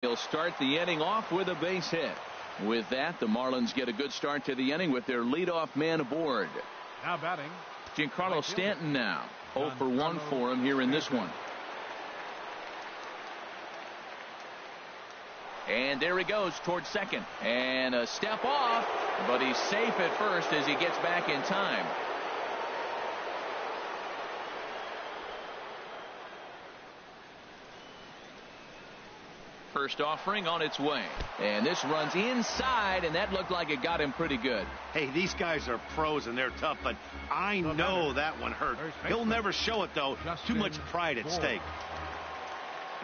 He'll start the inning off with a base hit. With that, the Marlins get a good start to the inning with their leadoff man aboard. Now batting, Giancarlo Stanton now. 0 for 1 for him here in this one. And there he goes towards second. And a step off, but he's safe at first as he gets back in time. First offering on its way. And this runs inside, and that looked like it got him pretty good. Hey, these guys are pros and they're tough, but I know that one hurt. He'll never show it, though. Too much pride at stake.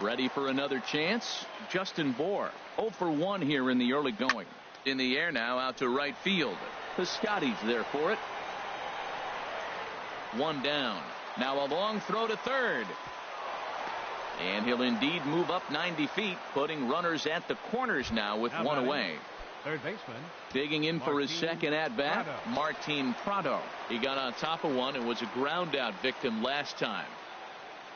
Ready for another chance? Justin Bour. 0 for 1 here in the early going. In the air now out to right field. Piscotty's there for it. One down. Now a long throw to third. And he'll indeed move up 90 feet, putting runners at the corners now with one away. Third baseman. Digging in for his second at-bat, Martin Prado. He got on top of one and was a ground-out victim last time.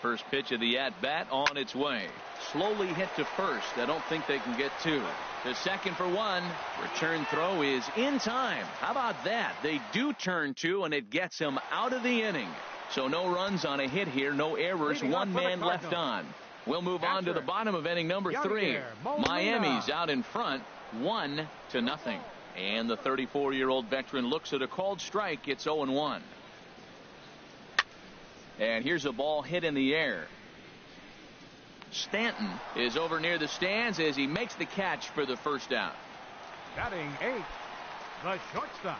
First pitch of the at-bat on its way. Slowly hit to first. I don't think they can get two. To second for one. Return throw is in time. How about that? They do turn two, and it gets him out of the inning. So no runs on a hit here, no errors, one man left on. We'll move on to the bottom of inning number 3. Miami's out in front, 1-0. And the 34-year-old veteran looks at a called strike. It's 0-1. And here's a ball hit in the air. Stanton is over near the stands as he makes the catch for the first down. Batting 8, the shortstop,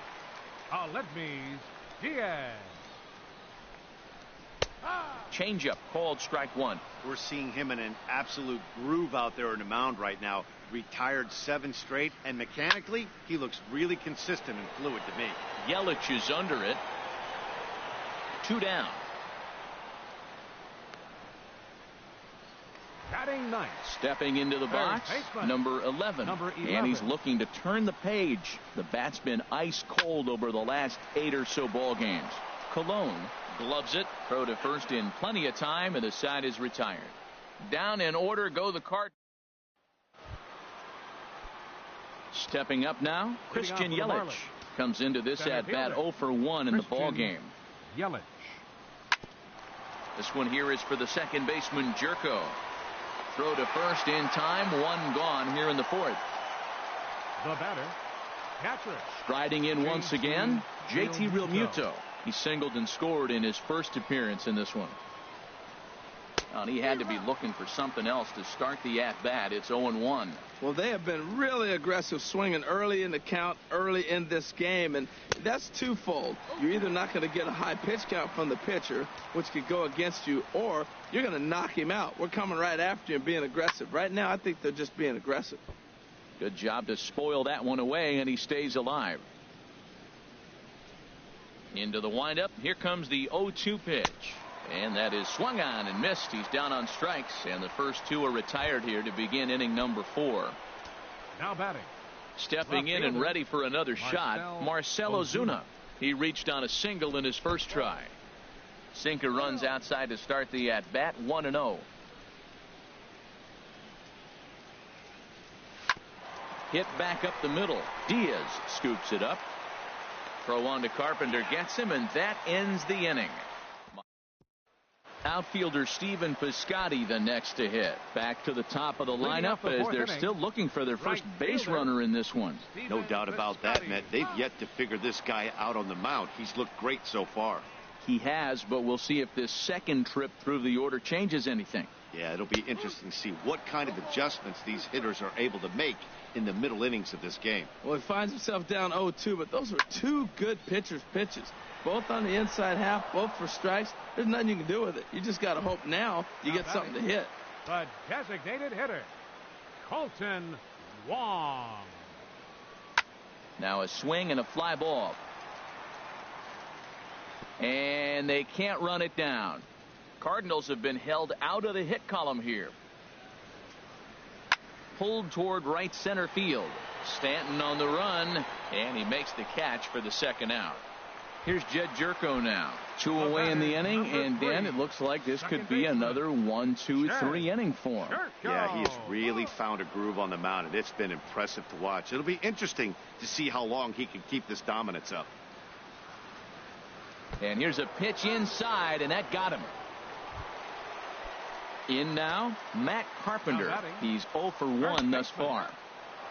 Aledmys Diaz. Changeup called strike one. We're seeing him in an absolute groove out there on the mound right now. Retired 7 straight, and mechanically, he looks really consistent and fluid to me. Yelich is under it. 2 down. Batting 9. Stepping into the box, number 11. And he's looking to turn the page. The bat's been ice cold over the last 8 or so ball games. Colon gloves it, throw to first in plenty of time, and the side is retired. Down in order go the Cardinals. Stepping up now, Christian Yelich comes into this at bat 0 for 1 in the ball game. Yelich. This one here is for the second baseman Jerko. Throw to first in time, 1 gone here in the 4th. The batter, catcher. Striding in once again, JT Realmuto. He singled and scored in his first appearance in this one. And he had to be looking for something else to start the at-bat. It's 0-1. Well, they have been really aggressive swinging early in the count, early in this game, and that's twofold. You're either not going to get a high pitch count from the pitcher, which could go against you, or you're going to knock him out. We're coming right after you and being aggressive. Right now, I think they're just being aggressive. Good job to spoil that one away, and he stays alive. Into the windup. Here comes the 0-2 pitch. And that is swung on and missed. He's down on strikes, and the first 2 are retired here to begin inning number 4. Now batting. Stepping in and ready for another shot, Marcell Ozuna. He reached on a single in his first try. Sinker runs outside to start the at-bat, 1-0. Hit back up the middle. Diaz scoops it up. Throw on to Carpenter, gets him, and that ends the inning. Outfielder Stephen Piscotty the next to hit. Back to the top of the lineup as they're still looking for their first base runner in this one. No doubt about that, Matt. They've yet to figure this guy out on the mound. He's looked great so far. He has, but we'll see if this second trip through the order changes anything. Yeah, it'll be interesting to see what kind of adjustments these hitters are able to make in the middle innings of this game. Well, he finds himself down 0-2, but those were 2 good pitchers' pitches. Both on the inside half, both for strikes. There's nothing you can do with it. You just got to hope now you get something to hit. The designated hitter, Kolten Wong. Now a swing and a fly ball. And they can't run it down. Cardinals have been held out of the hit column here. Pulled toward right center field. Stanton on the run, and he makes the catch for the second out. Here's Jed Jerko now. 2 away in the inning, and Dan, it looks like this could be another 1, 2, 3 inning for him. Yeah, he's really found a groove on the mound, and it's been impressive to watch. It'll be interesting to see how long he can keep this dominance up. And here's a pitch inside, and that got him. In now, Matt Carpenter. He's 0 for 1 thus far.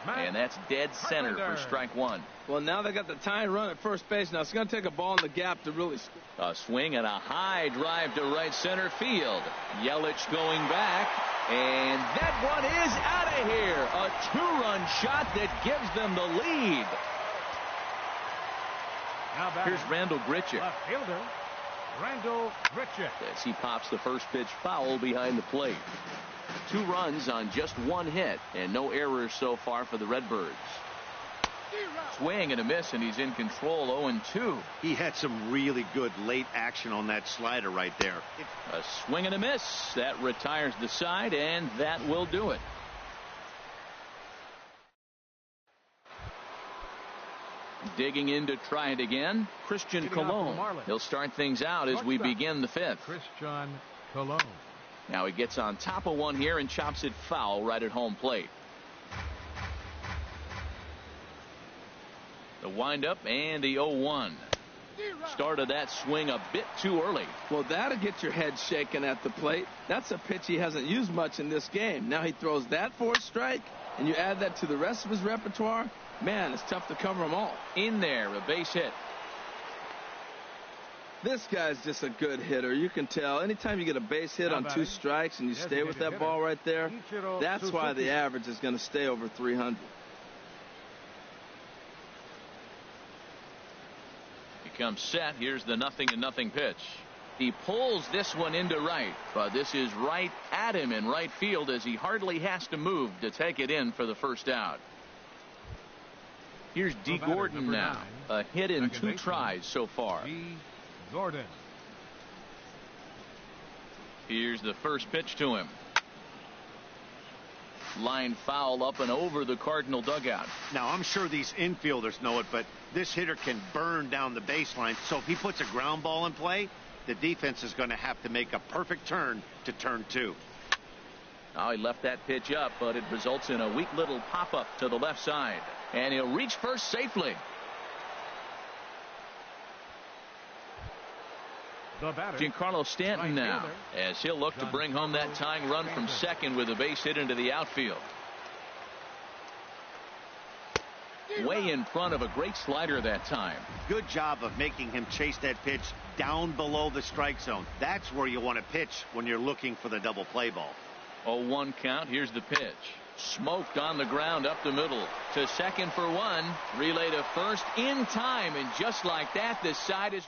And that's dead center for strike 1. Well, now they got the tying run at first base. Now it's going to take a ball in the gap to really score. A swing and a high drive to right center field. Yelich going back, and that one is out of here. A 2-run shot that gives them the lead. Here's Randall Grichuk. Left fielder, Randall Grichuk. As he pops the first pitch foul behind the plate. 2 runs on just 1 hit, and no errors so far for the Redbirds. Swing and a miss, and he's in control. 0-2. He had some really good late action on that slider right there. A swing and a miss. That retires the side, and that will do it. Digging in to try it again, Christian Colon. He'll start things out as we begin the 5th. Christian Colon. Now he gets on top of one here and chops it foul right at home plate. The windup and the 0-1. Started that swing a bit too early. Well, that'll get your head shaken at the plate. That's a pitch he hasn't used much in this game. Now he throws that for a strike, and you add that to the rest of his repertoire. Man, it's tough to cover them all. In there, a base hit. This guy's just a good hitter. You can tell. Anytime you get a base hit on 2 strikes and you stay with that ball right there, that's why the average is going to stay over 300. He comes set. Here's the 0-0 pitch. He pulls this one into right, but this is right at him in right field as he hardly has to move to take it in for the first out. Here's D. Gordon now. A hit in 2 tries so far. Gordon. Here's the first pitch to him. Line foul up and over the Cardinal dugout. Now, I'm sure these infielders know it, but this hitter can burn down the baseline. So if he puts a ground ball in play, the defense is going to have to make a perfect turn to turn 2. Now he left that pitch up, but it results in a weak little pop-up to the left side. And he'll reach first safely. Giancarlo Stanton now, as he'll look to bring home that tying run from second with a base hit into the outfield. Way in front of a great slider that time. Good job of making him chase that pitch down below the strike zone. That's where you want to pitch when you're looking for the double play ball. 0-1 count. Here's the pitch. Smoked on the ground up the middle to second for 1. Relay to first in time, and just like that, this side is.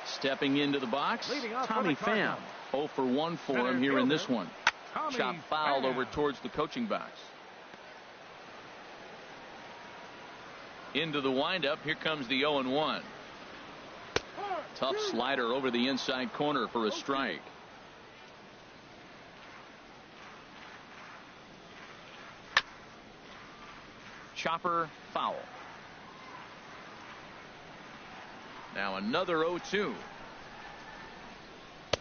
Stepping into the box, Tommy Pham. 0 for 1 for him here in this one. Shot fouled over towards the coaching box. Into the windup. Here comes the 0-1. Tough slider over the inside corner for a strike. Chopper foul. Now another 0-2.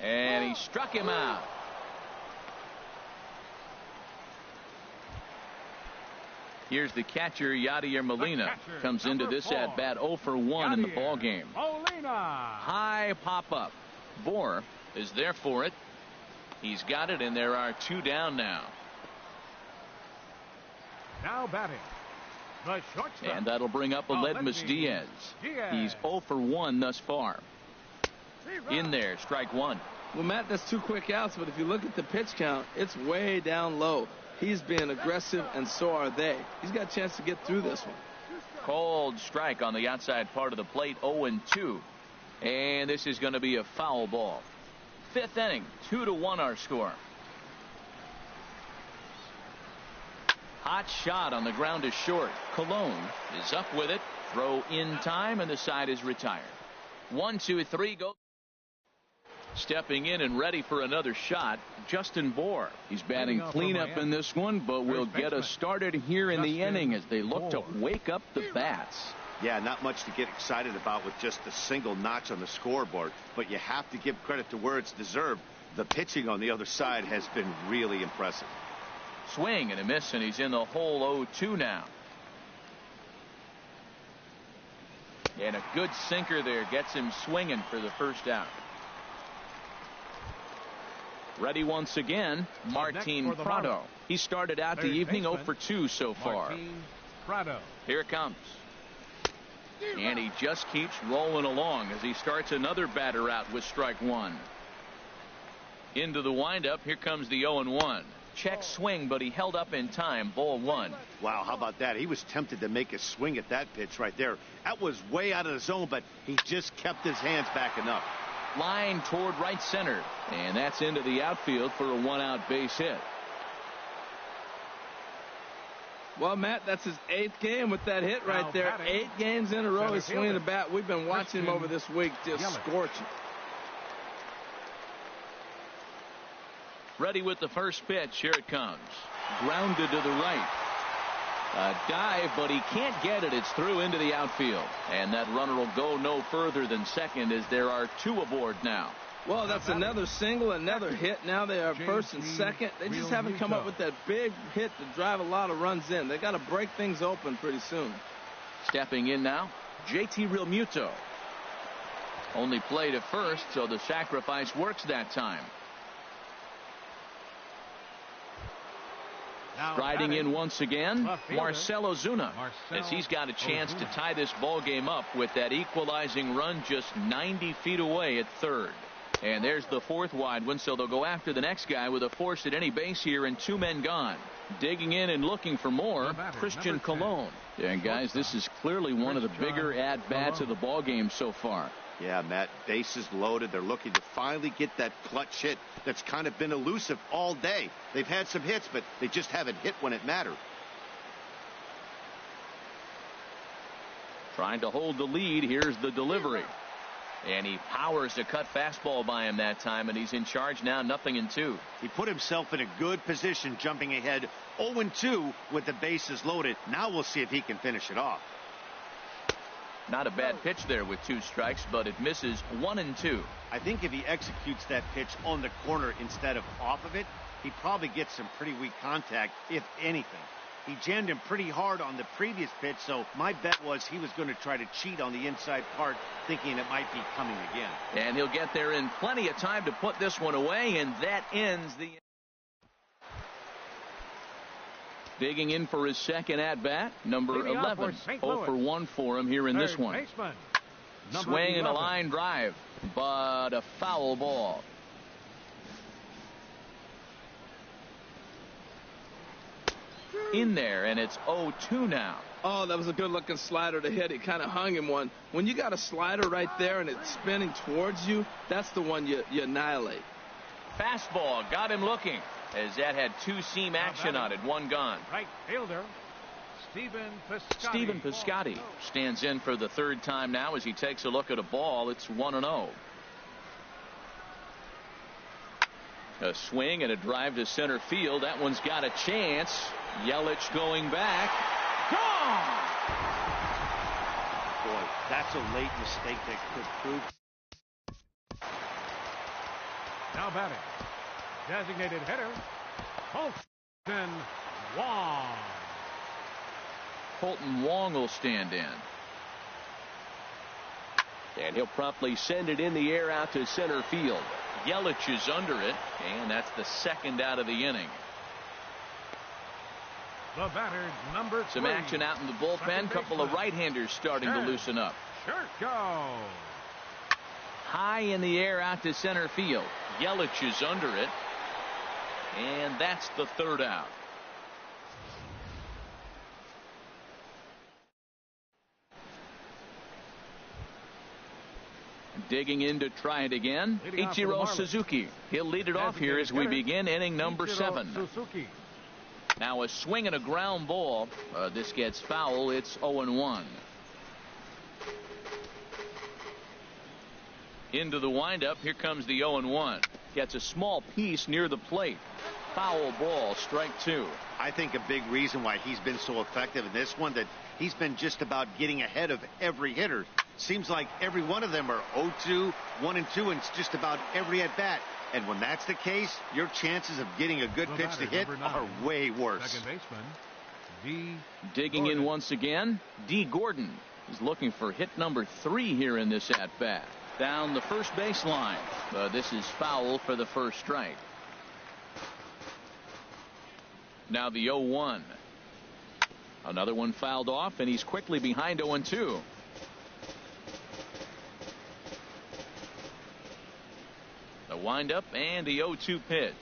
And he struck him out. Here's the catcher, Yadier Molina. Comes into this at bat 0 for 1 in the ball game. High pop up. Bohr is there for it. He's got it, and there are 2 down now. Now batting. And that'll bring up Aledmys Diaz. He's 0 for 1 thus far. In there, strike 1. Well, Matt, that's 2 quick outs, but if you look at the pitch count, it's way down low. He's being aggressive, and so are they. He's got a chance to get through this one. Cold strike on the outside part of the plate, 0-2. And this is going to be a foul ball. 5th inning, 2-1 our score. Hot shot on the ground is short. Colon is up with it. Throw in time, and the side is retired. 1, 2, 3, go. Stepping in and ready for another shot, Justin Bohr. He's batting cleanup in this one, but will get us started here in the inning as they look to wake up the bats. Yeah, not much to get excited about with just a single notch on the scoreboard, but you have to give credit to where it's deserved. The pitching on the other side has been really impressive. Swing and a miss, and he's in the hole 0-2 now. And a good sinker there gets him swinging for the first out. Ready once again, Martin Prado. He started out the evening 0 for 2 so far. Here it comes. And he just keeps rolling along as he starts another batter out with strike one. Into the windup. Here comes the 0-1. Check swing, but he held up in time. Ball one. Wow, how about that? He was tempted to make a swing at that pitch right there. That was way out of the zone, but he just kept his hands back enough. Line toward right center. And that's into the outfield for a one-out base hit. Well, Matt, that's his 8th game with that hit right there. 8 games in a row he's swinging the bat. We've been watching him over this week just scorching. Ready with the first pitch. Here it comes. Grounded to the right. A dive, but he can't get it. It's through into the outfield. And that runner will go no further than second as there are 2 aboard now. Well, that's another single, another hit. Now they are first and second. They just haven't come up with that big hit to drive a lot of runs in. They got to break things open pretty soon. Stepping in now, JT Realmuto. Only played at first, so the sacrifice works that time. Striding in once again, Marcell Ozuna, as he's got a chance to tie this ball game up with that equalizing run just 90 feet away at third. And there's the 4th wide one, so they'll go after the next guy with a force at any base here and 2 men gone. Digging in and looking for more, Christian Colon. And guys, this is clearly one of the bigger at-bats of the ball game so far. Yeah, Matt, bases loaded. They're looking to finally get that clutch hit that's kind of been elusive all day. They've had some hits, but they just haven't hit when it mattered. Trying to hold the lead. Here's the delivery. And he powers a cut fastball by him that time, and he's in charge now, 0-2. He put himself in a good position, jumping ahead 0-2 with the bases loaded. Now we'll see if he can finish it off. Not a bad pitch there with 2 strikes, but it misses 1-2. I think if he executes that pitch on the corner instead of off of it, he probably gets some pretty weak contact, if anything. He jammed him pretty hard on the previous pitch, so my bet was he was going to try to cheat on the inside part, thinking it might be coming again. And he'll get there in plenty of time to put this one away, and that ends the... Digging in for his second at-bat, number 11. 0 for 1 for him here in this one. Swing and a line drive, but a foul ball. In there, and it's 0-2 now. Oh, that was a good-looking slider to hit. It kind of hung him one. When you got a slider right there and it's spinning towards you, that's the one you annihilate. Fastball got him looking, as that had 2-seam action on it. 1 gone. Right fielder, Stephen Piscotty. Stephen Piscotty stands in for the 3rd time now as he takes a look at a ball. It's 1-0. A swing and a drive to center field. That one's got a chance. Yelich going back. Gone! Boy, that's a late mistake that could prove. Now batting, designated hitter, Kolten Wong. Kolten Wong will stand in. And he'll promptly send it in the air out to center field. Yelich is under it, and that's the 2nd out of the inning. The batter, number 3. Some action out in the bullpen. Couple of right-handers starting to loosen up. Churko. High in the air out to center field. Yelich is under it, and that's the 3rd out. Digging in to try it again, Ichiro Suzuki. He'll lead it off here as we begin inning number 7. Suzuki. Now a swing and a ground ball. This gets foul. It's 0-1. Into the windup. Here comes the 0-1. Gets a small piece near the plate. foul ball, strike two. I think a big reason why he's been so effective in this one, that he's been just about getting ahead of every hitter. Seems like every one of them are 0-2, 1-2, and it's just about every at bat. And when that's the case, your chances of getting a good pitch to hit are way worse. Second baseman, D. Digging Gordon. in once again, D. Gordon is looking for hit number 3 here in this at bat. Down the first baseline. This is foul for the first strike. Now the 0-1. Another one fouled off, and he's quickly behind 0-2. The windup and the 0-2 pitch.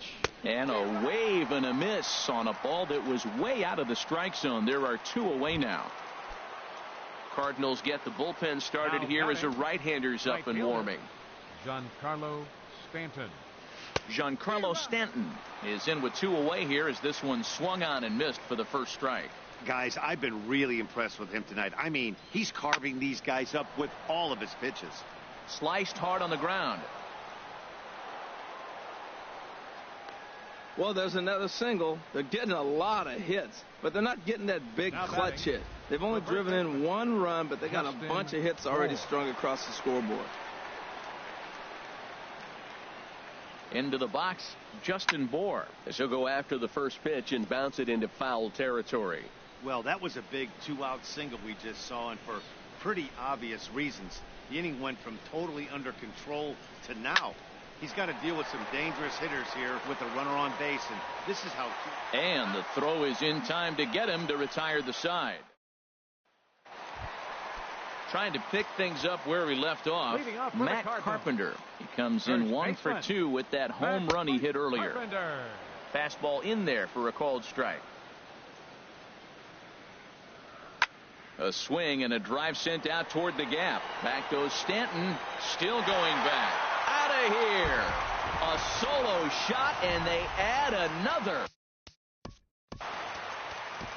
And a wave and a miss on a ball that was way out of the strike zone. There are 2 away now. Cardinals get the bullpen started Now here as the batting, right-handers up right and fielder, warming. Giancarlo Stanton. Giancarlo Stanton is in with 2 away here as this one swung on and missed for the first strike. Guys, I've been really impressed with him tonight. I mean, he's carving these guys up with all of his pitches. Sliced hard on the ground. Well, there's another single. They're getting a lot of hits, but they're not getting that big Now clutch batting, hit. They've only driven in 1 run, but they got a Justin bunch of hits already Moore. strung across the scoreboard. Into the box, Justin Bour, as he'll go after the first pitch and bounce it into foul territory. Well, that was a big 2-out single we just saw, and for pretty obvious reasons. The inning went from totally under control to now. He's got to deal with some dangerous hitters here with a runner on base, and this is how. And the throw is in time to get him to retire the side. Trying to pick things up where we left off, Leading off for the Matt Cardinals. Carpenter. He comes in First 1 for baseman, 2 with that home run he hit earlier. Carpenter. Fastball in there for a called strike. A swing and a drive sent out toward the gap. Back goes Stanton, still going back. Out of here. A solo shot, and they add another.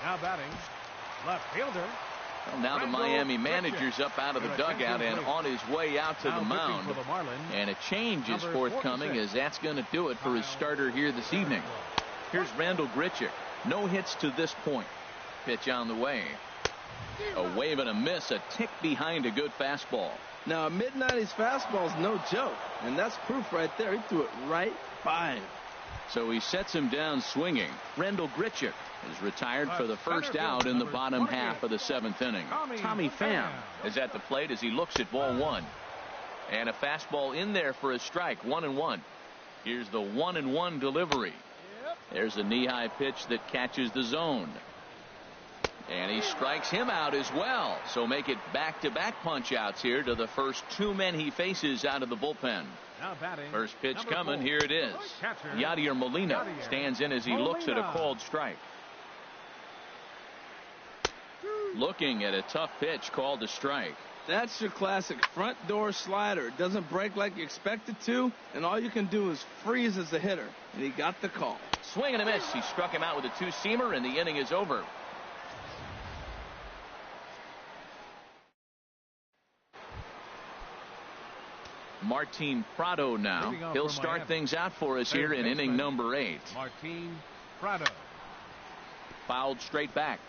Now batting, left fielder. Well, now the Randall Miami Grichuk. manager's up out of the dugout and on his way out to Now the pitching mound. for the Marlins, And a change is number forthcoming 46. as that's going to do it for his starter here this evening. Here's Randall Grichuk. No hits to this point. Pitch on the way. A wave and a miss, a tick behind a good fastball. Now, a mid-90s fastball is no joke, and that's proof right there. He threw it right by him. So he sets him down swinging. Randall Grichuk is retired for the first out in the bottom half of the 7th inning. Tommy Pham is at the plate as he looks at ball 1. And a fastball in there for a strike, 1-1. Here's the 1-1 delivery. There's a knee-high pitch that catches the zone. And he strikes him out as well. So make it back-to-back punch-outs here to the first 2 men he faces out of the bullpen. Now batting, First pitch number coming. 4. Here it is. Catcher, Yadier Molina Yadier stands in as he looks at a Molina. called strike. Looking at a tough pitch called a strike. That's your classic front door slider. It doesn't break like you expect it to, and all you can do is freeze as a hitter. And he got the call. Swing and a miss. He struck him out with a 2-seamer, and the inning is over. Martin Prado now. Leading off He'll for start Miami. things out for us here Third in inning baseman, number 8. Martin Prado. Fouled straight back.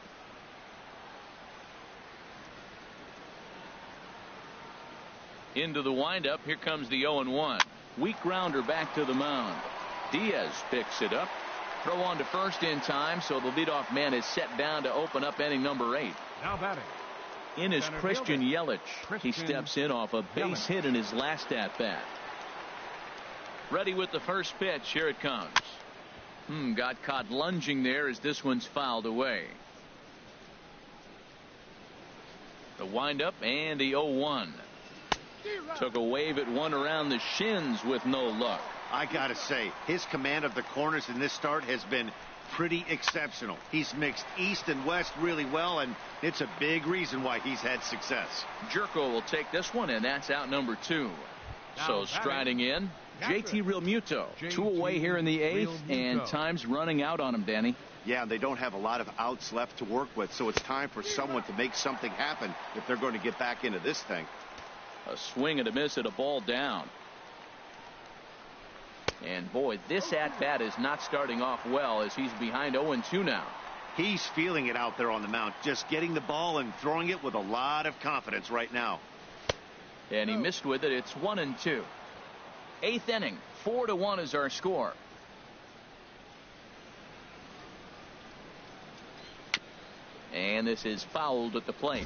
Into the windup. Here comes the 0-1. Weak grounder back to the mound. Diaz picks it up. Throw on to first in time, so the leadoff man is set down to open up inning number 8. Now batting, In is Center Christian fielder. Yelich. He Christian steps in off a base Yelich. hit in his last at bat. Ready with the first pitch. Here it comes. Got caught lunging there as this one's fouled away. The windup and the 0-1. Took a wave at one around the shins with no luck. I gotta say, his command of the corners in this start has been pretty exceptional. He's mixed east and west really well, and it's a big reason why he's had success. Jerko will take this one, and that's out number 2. Now So batting, striding in, JT Realmuto. JT 2 away here in the 8th, and Realmuto. time's running out on him, Danny. Yeah, they don't have a lot of outs left to work with, so it's time for someone to make something happen if they're going to get back into this thing. A swing and a miss at a ball down. And boy, this at-bat is not starting off well as he's behind 0-2 now. He's feeling it out there on the mound, just getting the ball and throwing it with a lot of confidence right now. And he missed with it. It's 1-2. 8th inning, 4-1 is our score. And this is fouled at the plate.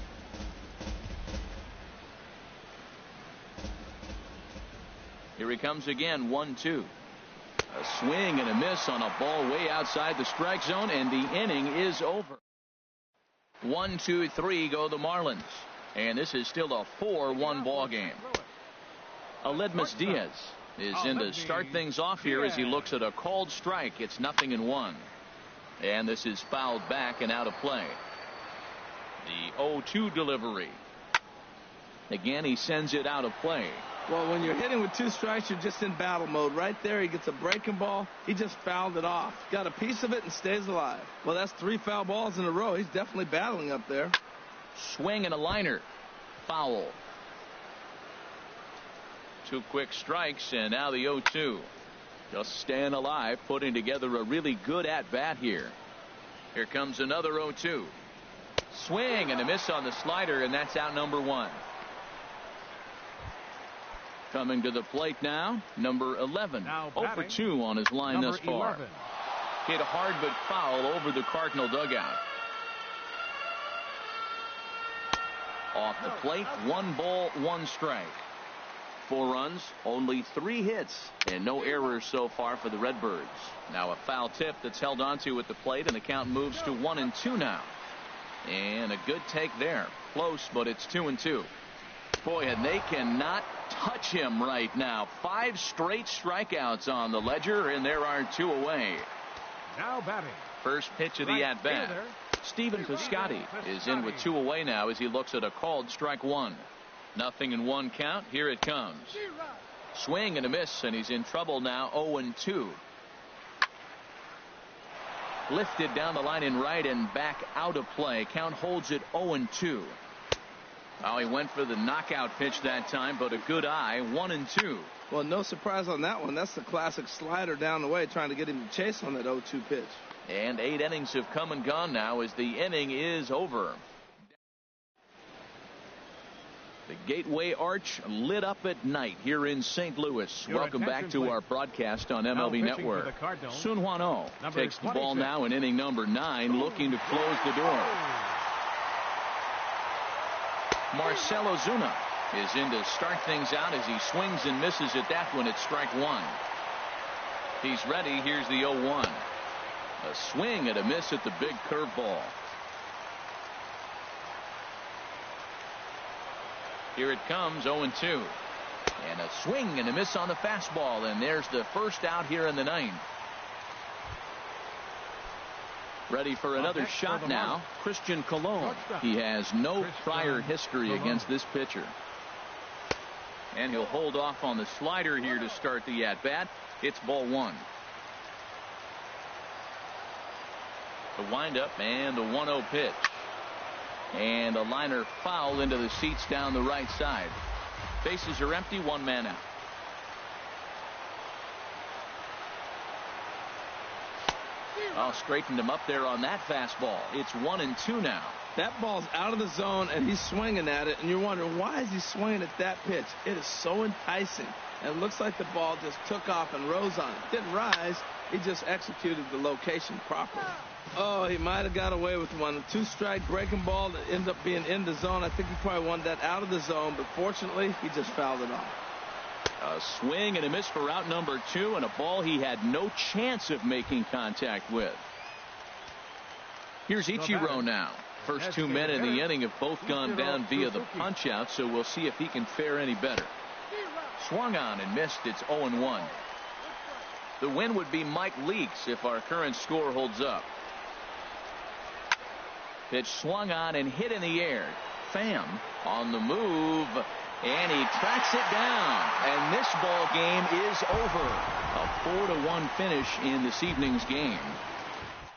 Here he comes again, 1-2. A swing and a miss on a ball way outside the strike zone, and the inning is over. 1-2-3 go the Marlins. And this is still a 4-1 ball game. Aledmys Diaz is in to start things off here as he looks at a called strike. It's 0-1. And this is fouled back and out of play. The 0-2 delivery. Again, he sends it out of play. Well, when you're hitting with 2 strikes, you're just in battle mode. Right there, he gets a breaking ball. He just fouled it off. Got a piece of it and stays alive. Well, that's 3 foul balls in a row. He's definitely battling up there. Swing and a liner. Foul. 2 quick strikes, and now the 0-2. Just staying alive, putting together a really good at-bat here. Here comes another 0-2. Swing and a miss on the slider, and that's out number 1. Coming to the plate now, number 11. 0-2 on his line thus far. 11. Hit hard but foul over the Cardinal dugout. Off the plate, 1 ball, 1 strike. 4 runs, only 3 hits, and no errors so far for the Redbirds. Now a foul tip that's held onto at the plate, and the count moves to 1-2 now. And a good take there. Close, but it's 2-2. Boy, and they cannot touch him right now. 5 straight strikeouts on the ledger, and there are 2 away. Now batting. First pitch of the at-bat. Stephen Piscotty is in with 2 away now as he looks at a called strike 1. 0-1 count. Here it comes. Swing and a miss, and he's in trouble now. 0-2. Lifted down the line in right and back out of play. Count holds it 0-2. Oh, he went for the knockout pitch that time, but a good eye. 1-2. Well, no surprise on that one. That's the classic slider down the way, trying to get him to chase on that 0-2 pitch. And 8 innings have come and gone now as the inning is over. The Gateway Arch lit up at night here in St. Louis. Welcome back to our broadcast on MLB Network. Sun Hwan Oh takes the ball now in inning number 9, looking to close the door. Marcell Ozuna is in to start things out as he swings and misses at that one at strike 1. He's ready. Here's the 0-1. A swing and a miss at the big curveball. Here it comes, 0-2. And a swing and a miss on the fastball, and there's the first out here in the 9th. Ready for another shot now, Christian Colon. He has no prior history against this pitcher. And he'll hold off on the slider here to start the at-bat. It's ball 1. The windup and the 1-0 pitch. And a liner foul into the seats down the right side. Bases are empty, 1 man out. Oh, straightened him up there on that fastball. It's 1-2 now. That ball's out of the zone, and he's swinging at it, and you're wondering, why is he swinging at that pitch? It is so enticing. And it looks like the ball just took off and rose on it. Didn't rise. He just executed the location properly. Oh, he might have got away with one. 2-strike breaking ball that ended up being in the zone. I think he probably wanted that out of the zone, but fortunately, he just fouled it off. A swing and a miss for out number 2, and a ball he had no chance of making contact with. Here's Ichiro now. First 2 men in the inning have both gone down via the punch out, so we'll see if he can fare any better. Swung on and missed. It's 0-1. The win would be Mike Leakes if our current score holds up. Pitch swung on and hit in the air. Pham on the move, and he tracks it down. And this ball game is over. A 4-1 finish in this evening's game.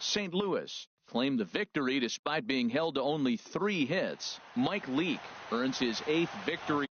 St. Louis claimed the victory despite being held to only 3 hits. Mike Leake earns his 8th victory.